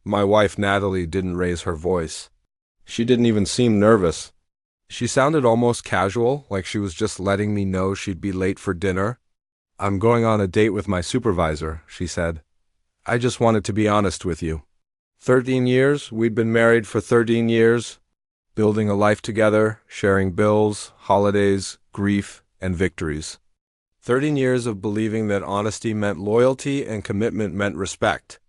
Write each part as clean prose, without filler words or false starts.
My wife Natalie didn't raise her voice. She didn't even seem nervous. She sounded almost casual, like she was just letting me know she'd be late for dinner. "I'm going on a date with my supervisor," she said. "I just wanted to be honest with you. 13 years, we'd been married for 13 years, building a life together, sharing bills, holidays, grief, and victories. 13 years of believing that honesty meant loyalty and commitment meant respect.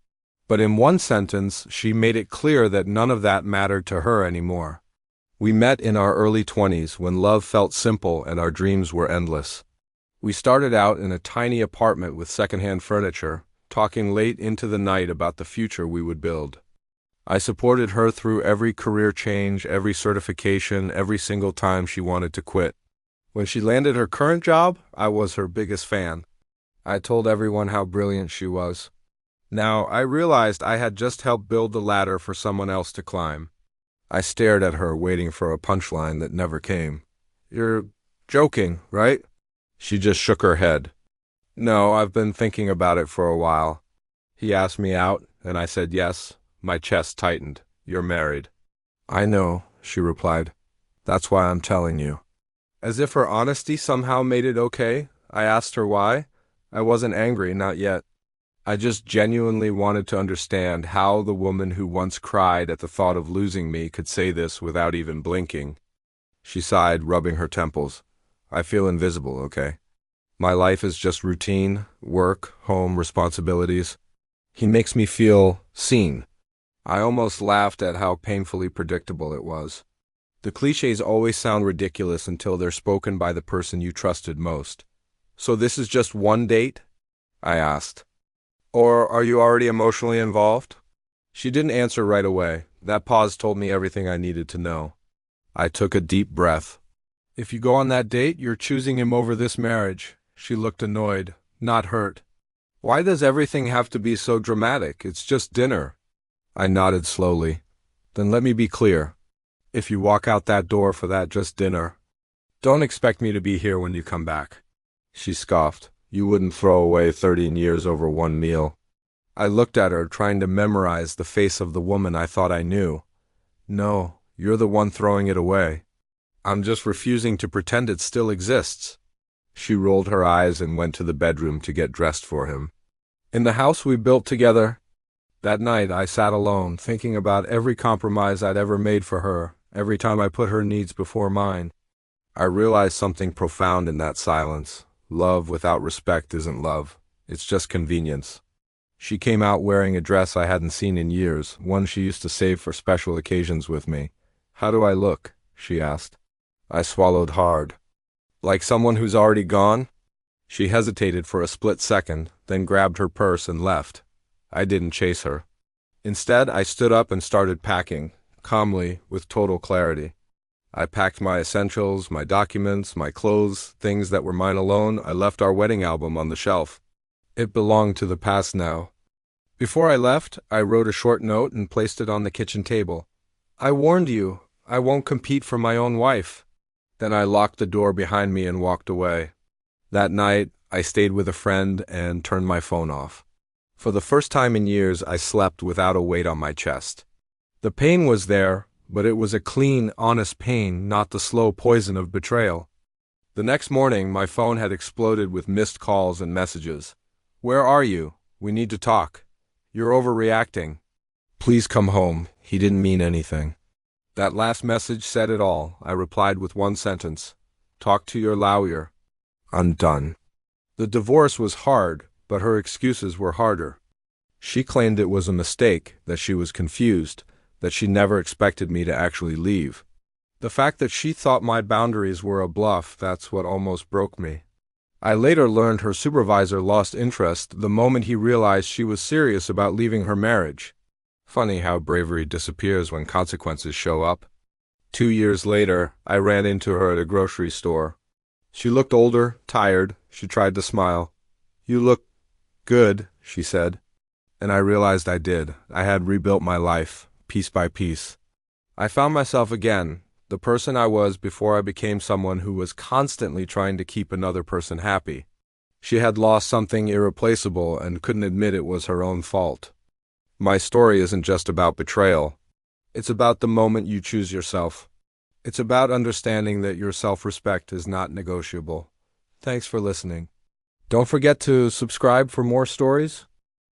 But in one sentence, she made it clear that none of that mattered to her anymore. We met in our early 20s when love felt simple and our dreams were endless. We started out in a tiny apartment with secondhand furniture, talking late into the night about the future we would build. I supported her through every career change, every certification, every single time she wanted to quit. When she landed her current job, I was her biggest fan. I told everyone how brilliant she was. Now, I realized I had just helped build the ladder for someone else to climb. I stared at her, waiting for a punchline that never came. "You're joking, right?" She just shook her head. "No, I've been thinking about it for a while." He asked me out, and I said yes. My chest tightened. "You're married." "I know," she replied. "That's why I'm telling you." As if her honesty somehow made it okay, I asked her why. I wasn't angry, not yet. I just genuinely wanted to understand how the woman who once cried at the thought of losing me could say this without even blinking. She sighed, rubbing her temples. "I feel invisible, okay? My life is just routine, work, home, responsibilities. He makes me feel seen." I almost laughed at how painfully predictable it was. The cliches always sound ridiculous until they're spoken by the person you trusted most. "So this is just one date?" I asked. "Or are you already emotionally involved?" She didn't answer right away. That pause told me everything I needed to know. I took a deep breath. "If you go on that date, you're choosing him over this marriage." She looked annoyed, not hurt. "Why does everything have to be so dramatic? It's just dinner." I nodded slowly. "Then let me be clear. If you walk out that door for that just dinner, don't expect me to be here when you come back." She scoffed. "You wouldn't throw away 13 years over one meal." I looked at her, trying to memorize the face of the woman I thought I knew. "No, you're the one throwing it away. I'm just refusing to pretend it still exists." She rolled her eyes and went to the bedroom to get dressed for him. In the house we built together, that night I sat alone, thinking about every compromise I'd ever made for her, every time I put her needs before mine. I realized something profound in that silence. Love without respect isn't love. It's just convenience. She came out wearing a dress I hadn't seen in years, one she used to save for special occasions with me. "How do I look?" she asked. I swallowed hard. "Like someone who's already gone?" She hesitated for a split second, then grabbed her purse and left. I didn't chase her. Instead, I stood up and started packing, calmly, with total clarity. I packed my essentials, my documents, my clothes, things that were mine alone. I left our wedding album on the shelf. It belonged to the past now. Before I left, I wrote a short note and placed it on the kitchen table. "I warned you. I won't compete for my own wife." Then I locked the door behind me and walked away. That night, I stayed with a friend and turned my phone off. For the first time in years, I slept without a weight on my chest. The pain was there, but it was a clean, honest pain, not the slow poison of betrayal. The next morning, my phone had exploded with missed calls and messages. "Where are you? We need to talk. You're overreacting. Please come home." He didn't mean anything. That last message said it all. I replied with one sentence. "Talk to your lawyer." I'm done. The divorce was hard, but her excuses were harder. She claimed it was a mistake, that she was confused, that she never expected me to actually leave. The fact that she thought my boundaries were a bluff, that's what almost broke me. I later learned her supervisor lost interest the moment he realized she was serious about leaving her marriage. Funny how bravery disappears when consequences show up. 2 years later, I ran into her at a grocery store. She looked older, tired. She tried to smile. "You look good," she said. And I realized I did. I had rebuilt my life, piece by piece. I found myself again, the person I was before I became someone who was constantly trying to keep another person happy. She had lost something irreplaceable and couldn't admit it was her own fault. My story isn't just about betrayal. It's about the moment you choose yourself. It's about understanding that your self-respect is not negotiable. Thanks for listening. Don't forget to subscribe for more stories.